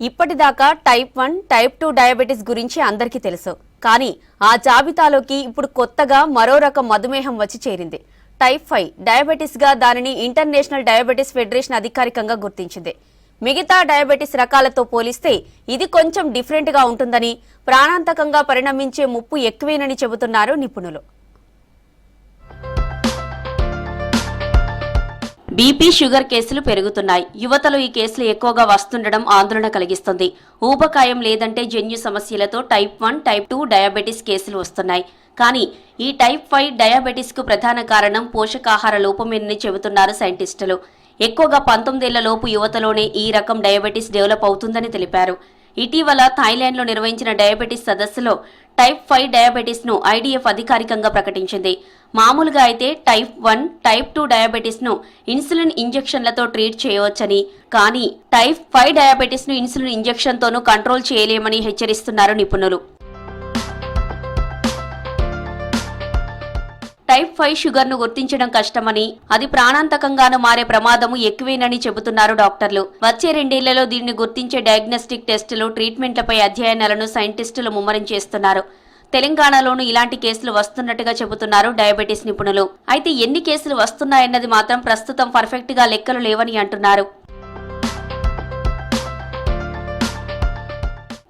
ఇప్పటిదాకా type 1, type 2 diabetes గురించి అందరికీ తెలుసు. కానీ ఆ జాబితాలోకి ఇప్పుడు కొత్తగా మరో రకం మధుమేహం వచ్చి చేరింది. టైప్ 5 డయాబెటిస్ గా దానిని ఇంటర్నేషనల్ డయాబెటిస్ ఫెడరేషన్ అధికారికంగా గుర్తించింది. మిగతా డయాబెటిస్ రకాలతో పోలిస్తే ఇది కొంచెం డిఫరెంట్ గా ఉంటుందని, ప్రాణాంతకంగా పరిణమించే ముప్పు ఎక్కువేనని చెబుతున్నారు నిపుణులు. బీపీ, షుగర్ కేసులు పెరుగుతున్నాయి. యువతలో ఈ కేసులు ఎక్కువగా వస్తుండడం ఆందోళన కలిగిస్తుంది. ఊబకాయం లేదంటే జన్యు సమస్యలతో టైప్ 1, టైప్ 2 డయాబెటిస్ కేసులు వస్తున్నాయి. కానీ ఈ టైప్ 5 డయాబెటిస్ కు ప్రధాన కారణం పోషకాహార లోపమేనని చెబుతున్నారు సైంటిస్టులు. ఎక్కువగా 19 ఏళ్ల లోపు యువతలోనే ఈ రకం డయాబెటిస్ డెవలప్ అవుతుందని తెలిపారు. ఇటీవల థాయిలాండ్లో నిర్వహించిన డయాబెటిస్ సదస్సులో టైప్ 5 డయాబెటిస్ ను ఐడీఎఫ్ అధికారికంగా ప్రకటించింది. మామూలుగా అయితే టైప్ 1, టైప్ 2 డయాబెటిస్ ను ఇన్సులిన్ ఇంజెక్షన్లతో ట్రీట్ చేయవచ్చని, కానీ టైప్ 5 డయాబెటిస్ ను ఇన్సులిన్ ఇంజెక్షన్ తోనూ కంట్రోల్ చేయలేమని హెచ్చరిస్తున్నారు నిపుణులు. టైప్ 5 షుగర్ ను గుర్తించడం కష్టమని, అది ప్రాణాంతకంగాను మారే ప్రమాదము ఎక్కువేనని చెబుతున్నారు డాక్టర్లు. వచ్చే 2 ఏళ్లలో దీనిని గుర్తించే డయాగ్నోస్టిక్ టెస్టులు, ట్రీట్మెంట్లపై అధ్యయనాలను సైంటిస్టులు ముమ్మరం చేస్తున్నారు. తెలంగాణలోనూ ఇలాంటి కేసులు వస్తున్నట్టుగా చెబుతున్నారు డయాబెటిస్ నిపుణులు. అయితే ఎన్ని కేసులు వస్తున్నాయన్నది మాత్రం ప్రస్తుతం పర్ఫెక్ట్ గా లెక్కలు లేవని అంటున్నారు.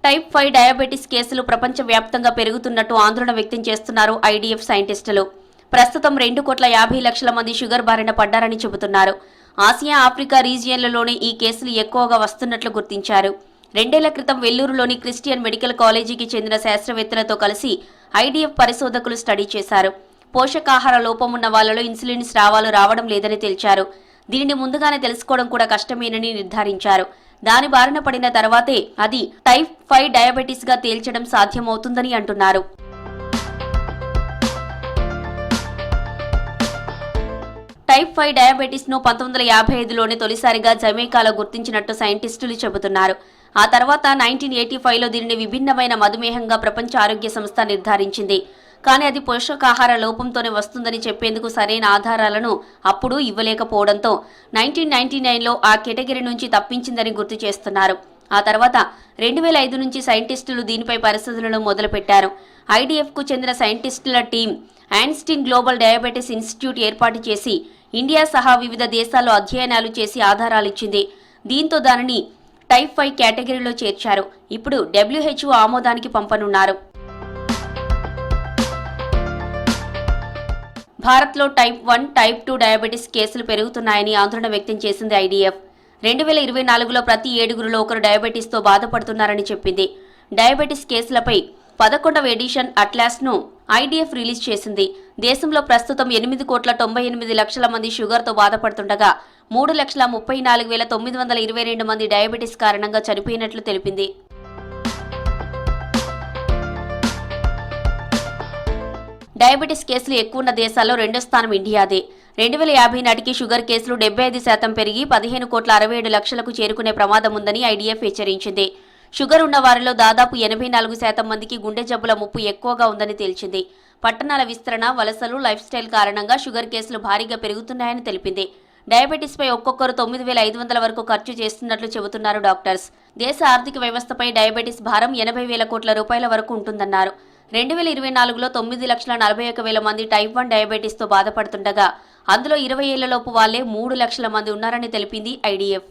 టైప్ 5 డయాబెటిస్ కేసులు ప్రపంచవ్యాప్తంగా పెరుగుతున్నట్టు ఆందోళన వ్యక్తం చేస్తున్నారు ఐడీఎఫ్ సైంటిస్టులు. ప్రస్తుతం 2,50,00,000 మంది షుగర్ బారిన పడ్డారని చెబుతున్నారు. ఆసియా, ఆఫ్రికా రీజియన్లలోనే ఈ కేసులు ఎక్కువగా వస్తున్నట్లు గుర్తించారు. 2 ఏళ్ల క్రితం వెల్లూరులోని క్రిస్టియన్ మెడికల్ కాలేజీకి చెందిన శాస్త్రవేత్తలతో కలిసి ఐడీఎఫ్ పరిశోధకులు స్టడీ చేశారు. పోషకాహార లోపమున్న వాళ్లలో ఇన్సులిన్ స్రావాలు రావడం లేదని తేల్చారు. దీనిని ముందుగానే తెలుసుకోవడం కూడా కష్టమేనని నిర్ధారించారు. దాని బారిన పడిన తర్వాతే అది టైప్ 5 డయాబెటిస్ గా తేల్చడం సాధ్యమవుతుందని అంటున్నారు. టైప్ 5 డయాబెటిస్ ను 1955లోనే తొలిసారిగా జమైకాలో గుర్తించినట్టు సైంటిస్టులు చెబుతున్నారు. ఆ తర్వాత 1985లో దీనిని విభిన్నమైన మధుమేహంగా ప్రపంచ ఆరోగ్య సంస్థ నిర్ధారించింది. కానీ అది పోషకాహార లోపంతోనే వస్తుందని చెప్పేందుకు సరైన ఆధారాలను అప్పుడు ఇవ్వలేకపోవడంతో 1999లో ఆ కేటగిరీ నుంచి తప్పించిందని గుర్తు చేస్తున్నారు. ఆ తర్వాత 2005 నుంచి సైంటిస్టులు దీనిపై పరిశోధనలు మొదలుపెట్టారు. ఐడీఎఫ్ కు చెందిన సైంటిస్టుల team Einstein Global Diabetes Institute ఏర్పాటు చేసి ఇండియా సహా వివిధ దేశాల్లో అధ్యయనాలు చేసి ఆధారాలిచ్చింది. దీంతో దానిని టైప్ 5 కేటగిరీలో చేర్చారు. ఇప్పుడు WHO ఆమోదానికి పంపనున్నారు. భారత్లో టైప్ 1, టైప్ 2 డయాబెటిస్ కేసులు పెరుగుతున్నాయని ఆందోళన వ్యక్తం చేసింది ఐడీఎఫ్. 2024లో ప్రతి 7గురిలో ఒకరు డయాబెటిస్తో బాధపడుతున్నారని చెప్పింది. డయాబెటిస్ కేసులపై 11వ ఎడిషన్ అట్లాస్ ను ఐడీఎఫ్ రిలీజ్ చేసింది. దేశంలో ప్రస్తుతం 8,98,00,000 మంది షుగర్తో బాధపడుతుండగా 3,34,922 మంది డయాబెటిస్ కారణంగా చనిపోయినట్లు తెలిపింది. డయాబెటిస్ కేసులు ఎక్కువ దేశాల్లో 2వ స్థానం ఇండియాదే. 2050 నాటికి షుగర్ కేసులు 75% పెరిగి 15,67,00,000కు చేరుకునే ప్రమాదం ఉందని ఐడీఎఫ్ హెచ్చరించింది. షుగర్ ఉన్న వారిలో దాదాపు 84% మందికి గుండె జబ్బుల ముప్పు ఎక్కువగా ఉందని తేల్చింది. పట్టణాల విస్తరణ, వలసలు, లైఫ్ స్టైల్ కారణంగా షుగర్ కేసులు భారీగా పెరుగుతున్నాయని తెలిపింది. డయాబెటిస్ పై ఒక్కొక్కరు 9,500 వరకు ఖర్చు చేస్తున్నట్లు చెబుతున్నారు డాక్టర్స్. దేశ ఆర్థిక వ్యవస్థపై డయాబెటిస్ భారం 80,000 కోట్ల రూపాయల వరకు ఉంటుందన్నారు. 2024లో 9,41,000 మంది టైప్ 1 డయాబెటిస్తో బాధపడుతుండగా అందులో 20 ఏళ్లలోపు వాళ్లే 3 లక్షల మంది ఉన్నారని తెలిపింది ఐడీఎఫ్.